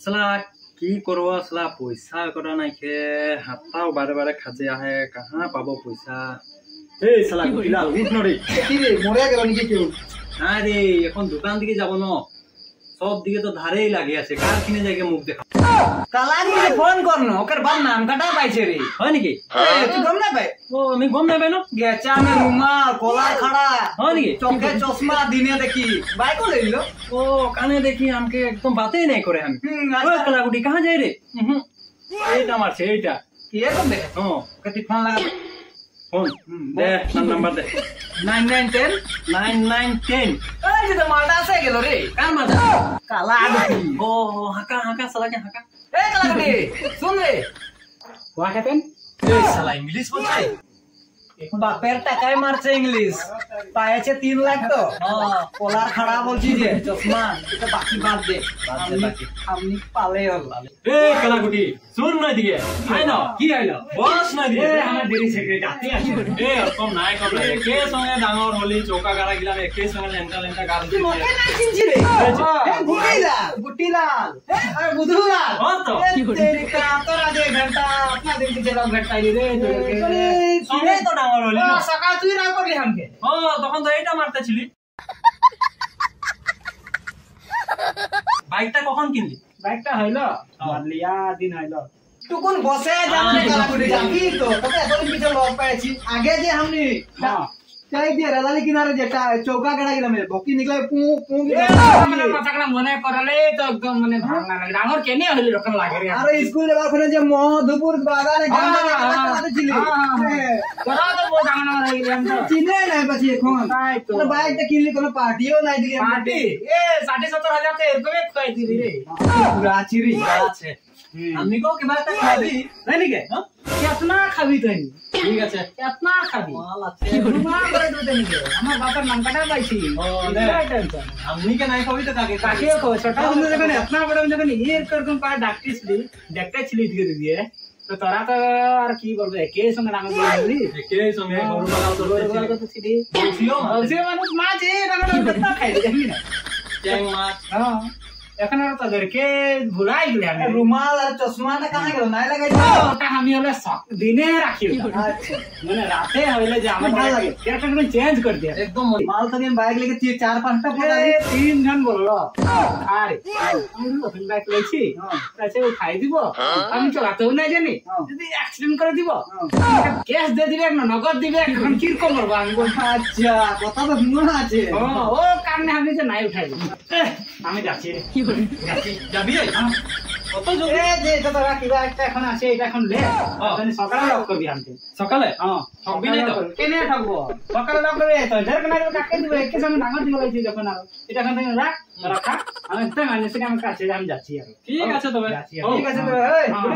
साला की करवा साला पैसा करा नहीं के हाथा बारे बारे खाजे आहे कहाँ पाबो पैसा ए साला गुटिलाल उठ न रे কি রে মরে গেল নাকি কেউ না রে এখন দোকান দিকে যাব না সব দিকে তো ধারেই লাগি আছে কার কিনে যাইকে মুখ দেখা কালানি ফোন করনো ওकर বাপ নাম কাটা পাইছে রে হয় নাকি তুই গম না পাই ও আমি গম না পাই না গেচা মে রুমাল কলা খাড়া হয় নাকি চোখে চশমা দিনে দেখি বাইক ले लो ओ काने देखी हमके एकदम बातें नहीं करे हम अच्छा। ओ कला गुटी कहां जाई रे एटा मार छे एटा ये कब दे हां कति फोन लगा फोन दे नंबर दे 9910 9910 এই যে মালটা আছে গেল রে কার মাথা কালা আদি ओ हाका हाका साला के हाका এ কালা রে শুন রে व्हाट हैपेन ए साला इंग्लिश बोलछे বাপের টাকায় মারছে ইংলিশ পায়েছে 3 লাখ তো কলার খাড়া বলছি যে চশমা এটা বাকি বাদ দে बाकी আপনি পালে হল ए कला गुटी सुन ना दिए आइ ना की आइलो बस ना दिए ए আমার দেরি সেক্রেটারি যাতে আছে ए कम नाय कम एके संगे डांगर होली चौका गाड़ा गिला एके संगे लेंटा लेंटा गाल তুই মকে না চিনছি রে গুটিলাল আরে বুধুলাল हां तो तेरी का तो राजे घंटा अपना दिन के चलो घंटा रे संगे तो डांगर होली ना সকাল তুই না করলি हमके हां তখন তো এইটা মারতে ছিলি বাইকটা কখন কিনলি বাইকটা হইলো মারলিয়া দিন হইলো টুকুন বসে যাচ্ছে কালাগুড়ি যাবি তো তোকে এতদিন পিছে লগ পাইছি আগে যে हमनी চাই দিয়ে রাজালি কিনারে যেটা চৌকা গাড়া গেলাম বকি নিকলে পু পু মানে কথাটা মনে করালে তো একদম মানে ভালো লাগে ডাঙর কেনে হইল রকম লাগে রে আরে স্কুল যাবার কোনে যে মধুপুর বাগানে গানে গানে ছিলি তোরা তো বড় ডাঙর হই গেলাম তো চিনে নাই પછી এখন তাই তো তোর বাইকটা কিনলি কোনো পার্টিও নাই দিলি পার্টি এ 75000 তে এরকমই কই দিবি রে পুরা চিরি আছে আমি কো কি বারটা খাবি নাই নাকি কেতনা খাবি তুই ঠিক আছে কেতনা খাবি মাল আছে মা করে দিতে নিকে আমার বাবার নাম কাটা পাইছি ও দে আমি কে নাই খাবি তো কাকে কাকে কো ছোট বন্ধু যখন এতনা বড় যখন এর করকম পা ডাকতিছিলি দেখতেছিলি দিয়ে দিয়ে তো তোরা তো আর কি বলবে একে সঙ্গে নাম দিলি একে সঙ্গে গরু বাগাল করতে তো ছিলি বলছিও বলছিও মানুষ মাছ এ রান্না খাই দেখি না ট্যাং মাছ হ্যাঁ এখন আর তাদেরকে ভুলাই গেলে আমি রুমাল আর চশমাটা কানে গেল নাই লাগাই ওটা আমি হলে দিনে রাখি আচ্ছা মানে রাতে হইলে যে আমার ভালো লাগে। এটা তুমি চেঞ্জ করে দিয়ে একদম মাল তো নিয়ে বাইক লেগে 4-5টা ফোন আই 3 জন বললো আরে আমি নতুন বাইক লইছি আচ্ছা ও খাই দিব আমি চালাতেও না জানি যদি অ্যাক্সিডেন্ট করে দিব ক্যাশ দিয়ে দিবে না নগদ দিবে এখন কি করব আমি বলছি আচ্ছা কথা তো শুনো আছে ও কারণে আমি যে নাই উঠাই আমি যাচ্ছি যাচ্ছি যাবি কত এ যে এটা তো রাখি একটা এখন আছে এটা এখন লে আমি সকালে লক করবি আনতে সকালে হ্যাঁ ঠকবি নাই তো কেনে ঠকবো সকালে লক করবে তো ঢের কেন কাকে দিব একে সঙ্গে ডাঙর দিব লাগছে যখন আর এটা এখন থেকে রাখা আমি তো মানে সেটা আমি কাছে আমি যাচ্ছি আর ঠিক আছে তবে ঠিক আছে তো